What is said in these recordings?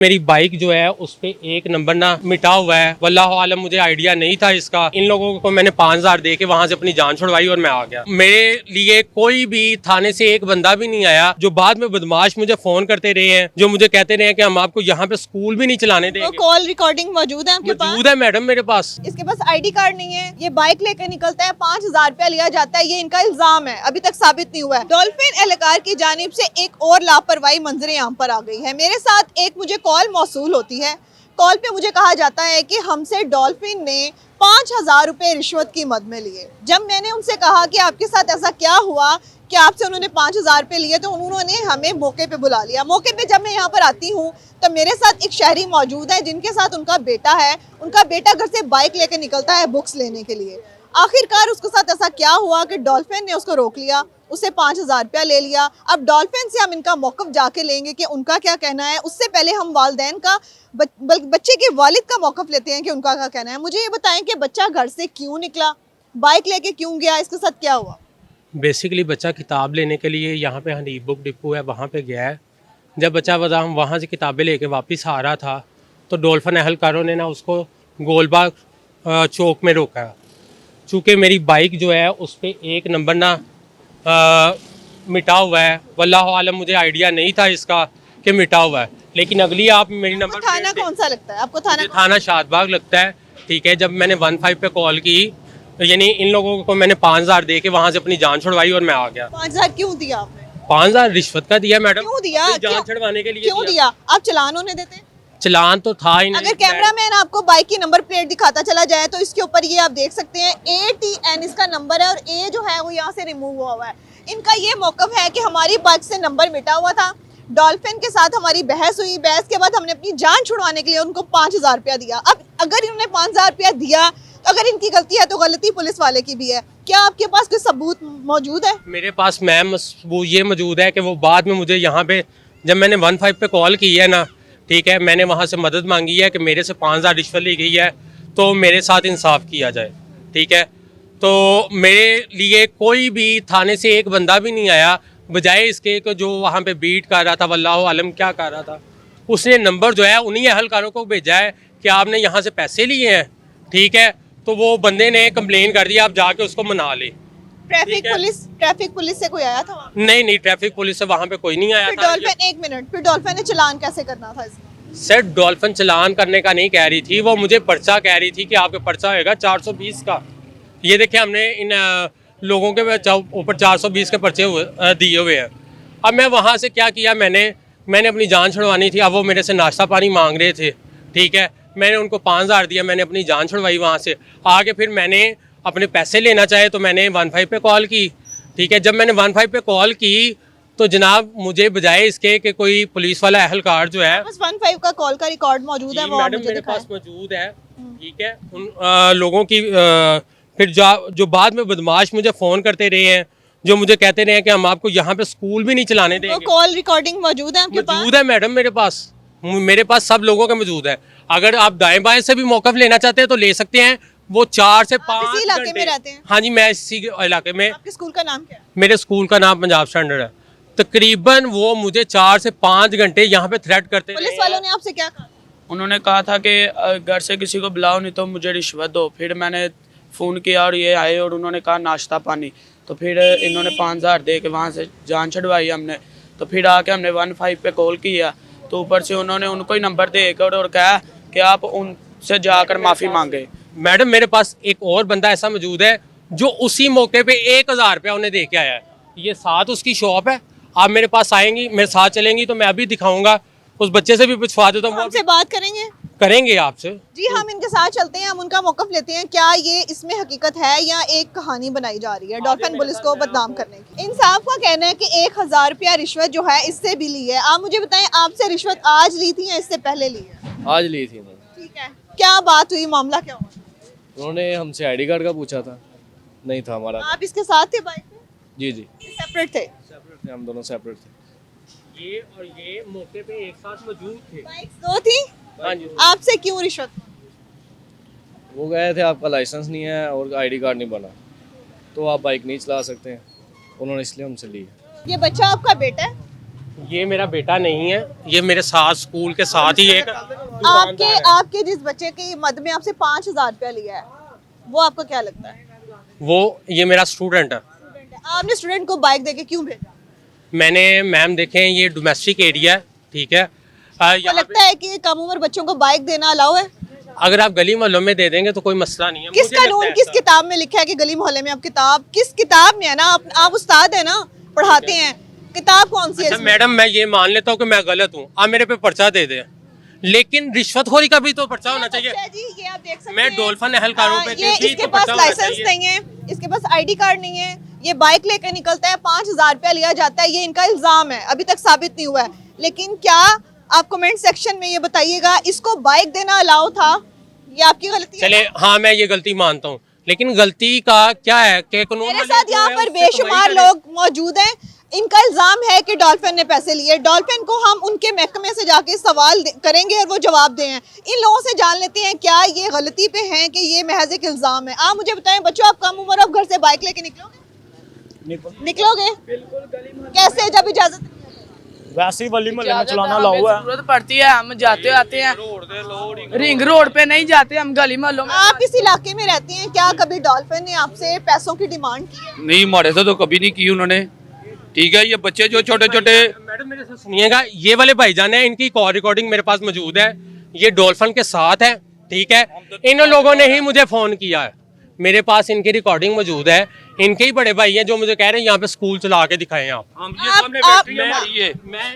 मेरी बाइक जो है उस पे एक नंबर ना मिटा हुआ है। वल्लाहु आलम, मुझे आइडिया नहीं था इसका। इन लोगों को मैंने 5,000 दे के वहाँ से अपनी जान छुड़वाई और मैं आ गया। मेरे लिए कोई भी थाने से एक बंदा भी नहीं आया। जो बाद में बदमाश मुझे फोन करते रहे हैं, जो मुझे कहते रहे हैं कि हम आपको यहाँ पे स्कूल भी नहीं चलाने देंगे। कॉल रिकॉर्डिंग मौजूद है आपके पास? मौजूद है मैडम मेरे पास। इसके पास आईडी कार्ड नहीं है, ये बाइक लेकर निकलता है, 5,000 रुपया लिया जाता है, ये इनका इल्जाम है, अभी तक साबित नहीं हुआ है। डॉल्फिन एहलकार की जानिब से एक और लापरवाही मंजर आम पर आ गई है। मेरे साथ एक मुझे कॉल मौसूल होती है। कॉल पे मुझे कहा जाता है कि हमसे डॉल्फिन ने 5,000 रुपए रिश्वत की मद में लिए। जब मैंने उनसे कहा कि आपके साथ ऐसा क्या हुआ कि आपसे उन्होंने 5,000 रुपए लिए, तो उन्होंने हमें मौके पे बुला लिया। मौके पे जब मैं यहाँ पर आती हूँ तो मेरे साथ एक शहरी मौजूद है जिनके साथ उनका बेटा है। उनका बेटा घर से बाइक लेकर निकलता है बुक्स लेने के लिए। आखिरकार उसके साथ ऐसा क्या हुआ कि डॉल्फिन ने उसको रोक लिया, उसे 5,000 रुपया ले लिया। अब डॉल्फिन से हम इनका मौक़िफ़ जाके लेंगे कि उनका क्या कहना है। उससे पहले हम वालिदैन का, बच्चे के वालिद का मौक़िफ़ लेते हैं कि उनका क्या कहना है। मुझे ये बताएं कि बच्चा घर से क्यों निकला, बाइक लेके क्यों गया, इसके साथ क्या हुआ? बेसिकली बच्चा किताब लेने के लिए यहाँ पे हनीफ बुक डिपो है, वहाँ पे गया है। जब बच्चा वहाँ से किताबें लेके वापस आ रहा था तो डॉल्फिन एहलकारों ने ना उसको गोलबाग चौक में रोका। चूँकि मेरी बाइक जो है उस पर एक नंबर ना मिटा हुआ है। वल्लाहु आलम, मुझे आइडिया नहीं था इसका कि मिटा हुआ है। लेकिन अगली आप मेरी नंबर थाना कौन सा लगता है आपको? थाना शादबाग लगता है। ठीक है, जब मैंने 15 पे कॉल की तो यानी इन लोगों को मैंने 5,000 दे के वहाँ से अपनी जान छुड़वाई और मैं आ गया। 5,000 क्यों दिया आपने? 5,000 रिश्वत का दिया मैडम। क्यों दिया? जान छुड़वाने के लिए क्यों दिया? आप चलान होने देते? चलान तो था ही नहीं। अगर कैमरामैन आपको बाइक की नंबर प्लेट दिखाता चला जाए तो इसके ऊपर ये आप देख सकते हैं ATN इसका नंबर है और A जो है वो यहाँ से रिमूव हुआ है। इनका ये मौक़िफ़ है कि हमारी बाइक से नंबर मिटा हुआ था। डॉल्फिन के साथ हमारी बहस हुई, बहस के बाद हमने अपनी जान छुड़वाने के लिए उनको 5,000 रुपया दिया। अब अगर इन्होंने 5,000 रुपया दिया तो अगर इनकी गलती है तो गलती पुलिस वाले की भी है। क्या आपके पास कोई सबूत मौजूद है? मेरे पास मैम ये मौजूद है कि वो बाद में मुझे यहाँ पे जब मैंने 15 पे कॉल की है ना, ठीक है, मैंने वहाँ से मदद मांगी है कि मेरे से 5,000 रिश्वत ली गई है तो मेरे साथ इंसाफ किया जाए। ठीक है, तो मेरे लिए कोई भी थाने से एक बंदा भी नहीं आया, बजाय इसके कि जो वहाँ पे बीट कर रहा था, वल्लाहु आलम क्या कर रहा था, उसने नंबर जो है उन्हीं अहलकारों को भेजा है कि आपने यहाँ से पैसे लिए हैं। ठीक है, तो वो बंदे ने कंप्लेन कर दिया, आप जाके उसको मना ले। ट्रैफिक पुलिस से कोई आया था वहाँ? नहीं, ट्रैफिक पुलिस से वहाँ पे कोई नहीं आया था। एक मिनट, फिर डॉल्फिन ने चालान कैसे करना था इसका? सर, डॉल्फिन चालान करने का नहीं कह रही थी, वो मुझे पर्चा कह रही थी कि आपका पर्चा होगा 420 का। ये देखिए, हमने इन लोगों के ऊपर 420 के पर्चे दिए हुए हैं। अब मैं वहाँ से क्या किया, मैंने अपनी जान छुड़वानी थी। अब वो मेरे से नाश्ता पानी मांग रहे थे। ठीक है, मैंने उनको 5,000 दिया, मैंने अपनी जान छुड़वाई। वहाँ से आगे फिर मैंने अपने पैसे लेना चाहे तो मैंने 15 पे कॉल की। ठीक है, जब मैंने 15 पे कॉल की तो जनाब मुझे बजाय इसके कि कोई पुलिस वाला अहलकार जो है, बस 15 का कॉल का रिकॉर्ड मौजूद है, वो मैडम मेरे पास मौजूद है। ठीक है, उन लोगों की फिर जो बाद में बदमाश मुझे फ़ोन करते रहे हैं, जो मुझे कहते रहे हैं कि हम आपको यहाँ पे स्कूल भी नहीं चलाने देंगे। वो कॉल रिकॉर्डिंग मौजूद है आपके पास? मौजूद है मैडम मेरे पास सब लोगों का मौजूद है। अगर आप दाएं बाएं से भी मौक़िफ़ लेना चाहते हैं तो ले सकते हैं। वो 4 से 5 इसी इलाके में रहते हैं? हाँ जी, मैं इसी इलाके में। आपके स्कूल का नाम क्या है? मेरे स्कूल का नाम पंजाब स्टैंडर्ड है। तकरीबन वो मुझे 4 से 5 घंटे यहाँ पे थ्रेट करते। पुलिस वालों ने आपसे क्या कहा? उन्होंने कहा था कि घर से किसी को बुलाओ नहीं तो मुझे रिश्वत दो। फिर मैंने फ़ोन किया और ये आए और उन्होंने कहा नाश्ता पानी। तो फिर इन्होंने 5,000 दे के वहाँ से जान छुड़वाई हमने। तो फिर आके हमने 15 पे कॉल किया तो ऊपर से उन्होंने उनको ही नंबर देकर और कहा कि आप उनसे जाकर माफ़ी मांगे। मैडम मेरे पास एक और बंदा ऐसा मौजूद है जो उसी मौके पे 1,000 रुपया उन्हें दे के आया है। ये साथ उसकी शॉप है। आप मेरे पास आएंगी, मेरे साथ चलेंगी तो मैं अभी दिखाऊंगा। उस बच्चे से भी पूछवा देता हूँ। हमसे बात करेंगे? करेंगे आपसे। जी, हम इनके साथ चलते हैं, हम उनका मौक़िफ़ लेते हैं। क्या ये इसमें हकीकत है या एक कहानी बनाई जा रही है डॉल्फिन पुलिस को बदनाम करने की? इंसाफ का कहना है कि 1,000 रुपया रिश्वत जो है इससे भी ली है। आप मुझे बताएं, आपसे रिश्वत आज ली थी या इससे पहले ली है? आज ली थी। ठीक है, क्या बात हुई, मामला क्या हुआ? उन्होंने हमसे आईडी कार्ड का पूछा था, नहीं था हमारा। आप इसके साथ थे बाइक में? जी सेपरेट थे? सेपरेट थे, हम दोनों सेपरेट थे। ये मौके पे एक साथ मौजूद थे। बाइक्स दो थी? हाँ जी। आपसे क्यों रिश्वत? वो गए थे आपका लाइसेंस नहीं है और आईडी कार्ड नहीं बना तो आप बाइक नहीं चला सकते हैं, उन्होंने इसलिए हमसे ली। ये बच्चा आपका बेटा है? ये मेरा बेटा नहीं है, ये मेरे साथ स्कूल के साथ ही एक आपके जिस बच्चे की मद में आपसे 5,000 रुपया लिया है, वो आपको क्या लगता है? वो ये मेरा स्टूडेंट है। आपने स्टूडेंट को बाइक देके क्यों भेजा? मैंने मैम देखें ये डोमेस्टिक एरिया है, ठीक है। आपको यहाँ लगता है कि कम उम्र बच्चों को बाइक देना अलाउ है? पे अगर आप गली मोहल्लों में दे देंगे तो कोई मसला नहीं है। किस मुझे लगता कानून है किस ऐसा। किताब में लिखा है कि गली मोहल्ले में? आप किस किताब में है ना? आप उस्ताद है ना, पढ़ाते हैं, किताब कौन सी है अच्छा इसमें? मैडम, मैं ये मान लेता हूँ कि मैं गलत हूँ, आप मेरे पे पर्चा दे दे, लेकिन रिश्वतखोरी का भी तो पर्चा होना चाहिए। अच्छा जी, ये आप देख सकते मैं हैं। डॉल्फिन एहलकारों पे ये भी इसके तो पास पर्चा होना लाइसेंस चाहिए। नहीं है, इसके पास आईडी कार्ड नहीं है, ये बाइक लेकर निकलता है, 5,000 रुपया लिया जाता है, ये इनका इल्जाम है, अभी तक साबित नहीं हुआ है। लेकिन क्या आप कमेंट सेक्शन में ये बताइएगा, इसको बाइक देना अलाउ था? ये आपकी गलती है? चले हाँ, मैं ये गलती मानता हूँ, लेकिन गलती का क्या है कि कानून मेरे वाले साथ जो यहाँ है, पर उससे तो वही बेशुमार करें। लोग मौजूद हैं। इनका इल्जाम है कि डॉल्फिन ने पैसे लिए। डॉल्फिन को हम उनके महकमे से जाके सवाल करेंगे और वो जवाब दें। इन लोगों से जान लेते हैं क्या ये गलती पे हैं कि ये महज एक इल्जाम है। आप मुझे बताएं बच्चों, आप कम उम्र, आप घर से बाइक लेके निकलोगे? कैसे, जब इजाजत? वैसे ही गली मोहल्ले में चलाना अलाउ है। जरूरत पड़ती है, हम जाते आते हैं, रिंग रोड पे नहीं जाते, हम गली मोहल्लों में। आप इस इलाके में रहते हैं, क्या कभी डॉल्फिन ने आपसे पैसों की डिमांड की है? नहीं, हमारे से तो कभी नहीं की उन्होंने। ठीक है, ये बच्चे जो छोटे छोटे, मैडम मेरे से सुनिएगा, ये वाले भाईजान है, इनकी कॉल रिकॉर्डिंग मेरे पास मौजूद है, ये डॉल्फिन के साथ है, ठीक है। इन लोगों ने ही मुझे फोन किया है, मेरे पास इनकी रिकॉर्डिंग मौजूद है। इनके ही बड़े भाई हैं जो मुझे कह रहे हैं यहाँ पे स्कूल चला के दिखाएं आप। हम ये सामने फैक्ट्री है हमारी,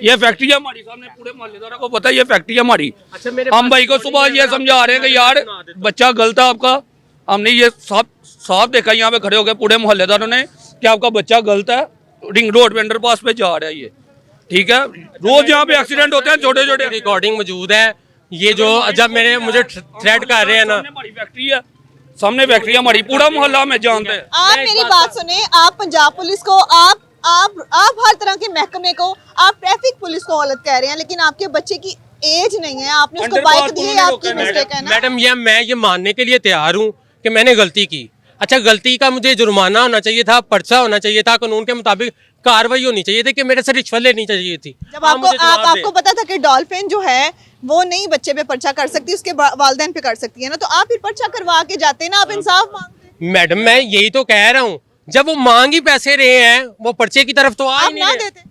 ये फैक्ट्री है हमारी, सामने पूरे मोहल्लेदारों को पता है ये फैक्ट्री है हमारी। अच्छा, मेरे हम भाई को सुबह ये समझा रहे हैं कि यार बच्चा गलत है आपका। हमने ये साफ देखा यहाँ पे खड़े हो गए पूरे मोहल्लेदारों ने कि आपका बच्चा गलत है, रिंग रोड पे अंडरपास पे जा रहा है ये, ठीक है। रोज यहाँ पे एक्सीडेंट होते हैं छोटे छोटे। रिकॉर्डिंग मौजूद है। ये जो जब मुझे थ्रेट कर रहे हैं ना, हमारी फैक्ट्री है, सामने फैक्ट्री हमारी, पूरा मोहल्ला में जानते हैं। आप मेरी बात सुने, आप पंजाब पुलिस को, आप हर तरह के महकमे को, आप ट्रैफिक पुलिस को गलत कह रहे हैं, लेकिन आपके बच्चे की एज नहीं है, आपने उसको बाइक दी है, आपकी मिस्टेक है ना? मैडम मैं ये मानने के लिए तैयार हूँ कि मैंने गलती की। अच्छा, गलती का मुझे जुर्माना होना चाहिए था, पर्चा होना चाहिए था, कानून के मुताबिक कार्रवाई होनी चाहिए थी कि मेरे से रिश्वत लेनी चाहिए थी। जब आप मुझे जवाब आपको दें। पता था कि डॉल्फिन जो है वो नहीं बच्चे पे पर्चा कर सकती, उसके वालिदैन पे कर सकती है ना, तो आप फिर पर्चा करवा के जाते ना, आप इंसाफ मांगते। मैडम मैं यही तो कह रहा हूँ, जब वो मांग ही पैसे रहे हैं, वो पर्चे की तरफ तो आ ही आप नहीं ना रहे। देते,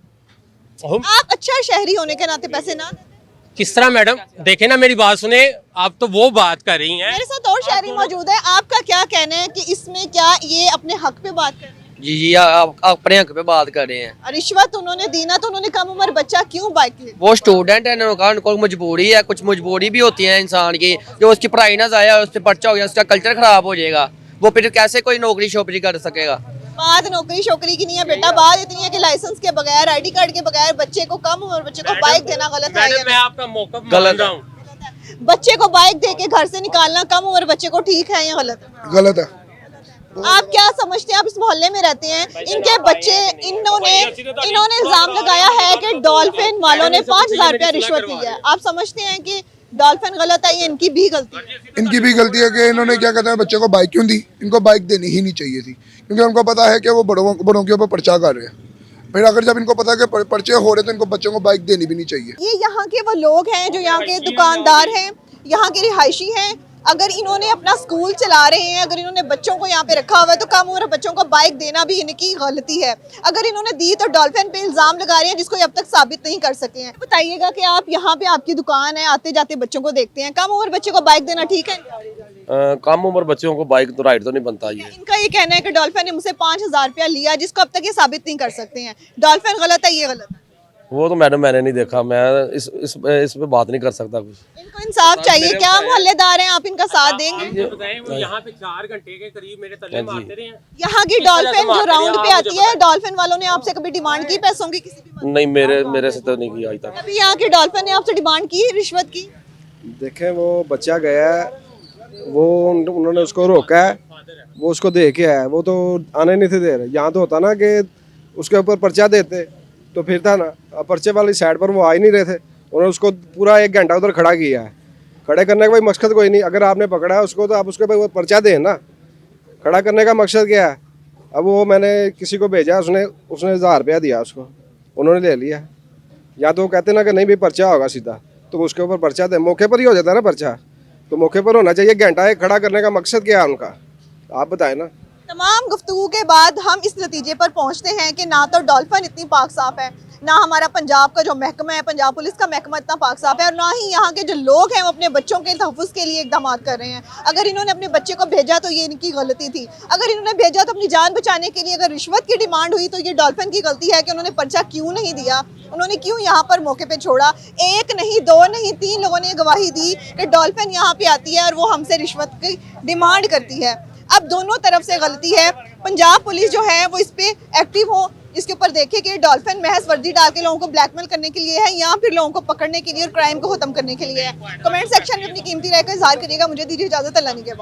हम आप अच्छा शहरी होने के नाते पैसे ना देते। किस तरह मैडम, देखे ना मेरी बात सुने, आप तो वो बात कर रही हैं। मेरे साथ और शहरी मौजूद है, आपका क्या कहना है कि इसमें क्या ये अपने हक पे बात कर रहे हैं? जी आप अपने हक पे बात कर रहे हैं। रिश्वत उन्होंने दी ना, तो उन्होंने कम उम्र बच्चा क्यों बाइक ली? वो स्टूडेंट है, उनको मजबूरी है, कुछ मजबूरी भी होती है इंसान की, जो उसकी पढ़ाई ना जाए, उस पर पर्चा हो गया, उसका कल्चर खराब हो जाएगा, वो फिर कैसे कोई नौकरी शोकरी कर सकेगा। बात नौकरी शोकरी की नहीं है बेटा, बात इतनी है कि लाइसेंस के बगैर, आईडी कार्ड के बगैर बच्चे को, कम उम्र बच्चे को बाइक देना गलत है या मैडम मैं नहीं? आपका मौका गलत मान रहा है। हूँ। बच्चे को बाइक दे के घर से निकालना कम उम्र बच्चे को ठीक है या गलत है? गलत है। आप क्या समझते हैं? आप इस मोहल्ले में रहते हैं, इनके बच्चे, इन्होंने इल्जाम लगाया है कि डॉल्फिन वालों ने 5,000 रुपया रिश्वत दी है। आप समझते हैं कि डॉल्फिन गलत है, ये इनकी भी गलती है? इनकी भी गलती है कि इन्होंने क्या कहते हैं बच्चे को बाइक क्यों दी। इनको बाइक देनी ही नहीं चाहिए थी, क्योंकि उनको पता है कि वो बड़ों के ऊपर पर्चा कर रहे हैं। फिर अगर जब इनको पता है कि पर्चे हो रहे तो इनको बच्चों को बाइक देनी भी नहीं चाहिए। ये यहाँ के वो लोग हैं जो यहाँ के दुकानदार हैं, यहाँ के रिहायशी हैं। अगर इन्होंने अपना स्कूल चला रहे हैं, अगर इन्होंने बच्चों को यहाँ पे रखा हुआ है, तो कम उम्र बच्चों को बाइक देना भी इनकी गलती है। अगर इन्होंने दी तो डॉल्फिन पे इल्जाम लगा रहे हैं जिसको अब तक साबित नहीं कर सके हैं। बताइएगा कि आप यहाँ पे, आपकी दुकान है, आते जाते बच्चों को देखते हैं, कम उम्र बच्चे को बाइक देना ठीक है? कम उम्र बच्चों को बाइक तो राइड तो नहीं बनता ये। इनका ये कहना है कि डॉल्फिन ने मुझसे 5,000 रुपया लिया, जिसको अब तक ये साबित नहीं कर सकते हैं। डॉल्फिन गलत है, ये गलत है? वो तो मैडम मैंने नहीं देखा, मैं इस पे बात नहीं कर सकता कुछ। इनको इंसाफ चाहिए। क्या मोहल्लेदार हैं आप, इनका साथ देंगे? वो यहाँ पे 4 घंटे के करीब मेरे तल्ले मारते रहे हैं। यहाँ की डॉल्फिन जो राउंड पे आती है, डॉल्फिन वालों ने आपसे कभी डिमांड की पैसों की? किसी भी नहीं, मेरे से तो नहीं किया अभी तक। अभी यहाँ की डॉल्फिन ने आपसे डिमांड की रिश्वत की? देखें, वो बच्चा गया है, वो उन्होंने उसको रोका है, वो उसको दे के आया, वो तो आने नहीं थे दे रहे। यहाँ तो होता ना कि उसके ऊपर पर्चा देते तो फिर था ना, अब पर्चे वाली साइड पर वो आ ही नहीं रहे थे, उन्होंने उसको पूरा 1 घंटा उधर खड़ा किया है। खड़े करने का कोई मकसद कोई नहीं, अगर आपने पकड़ा है उसको तो आप उसके ऊपर पर्चा दें ना। खड़ा करने का मकसद क्या है? अब वो मैंने किसी को भेजा, उसने 1,000 रुपया दिया उसको, उन्होंने ले लिया। या तो वो कहते ना कि नहीं भाई पर्चा होगा सीधा, तो उसके ऊपर पर्चा दे, मौके पर ही हो जाता है ना पर्चा, तो मौके पर होना चाहिए। घंटा एक खड़ा करने का मकसद क्या है उनका, आप बताएं ना। तमाम गुफ्तगू के बाद हम इस नतीजे पर पहुंचते हैं कि ना तो डॉल्फिन इतनी पाक साफ है, ना हमारा पंजाब का जो महकमा है, पंजाब पुलिस का महकमा इतना पाक साफ है, और ना ही यहाँ के जो लोग हैं वो अपने बच्चों के तहफ़्फ़ुज़ के लिए इक़दाम कर रहे हैं। अगर इन्होंने अपने बच्चे को भेजा तो ये इनकी गलती थी, अगर इन्होंने भेजा तो अपनी जान बचाने के लिए, अगर रिश्वत की डिमांड हुई तो ये डॉल्फिन की गलती है कि उन्होंने पर्चा क्यों नहीं दिया, उन्होंने क्यों यहाँ पर मौके पे छोड़ा। एक नहीं, दो नहीं, 3 लोगों ने गवाही दी कि डॉल्फिन यहाँ पे आती है और वो हमसे रिश्वत की डिमांड करती है। अब दोनों तरफ से गलती है। पंजाब पुलिस जो है वो इस पे एक्टिव हो, इसके ऊपर देखे कि डॉल्फिन महज वर्दी डाल के लोगों को ब्लैकमेल करने के लिए है या फिर लोगों को पकड़ने के लिए और क्राइम को खत्म करने के लिए है। कमेंट सेक्शन में अपनी कीमती राय का इजहार करिएगा। मुझे दीजिए इजाजत, अल्लाह निगहबान।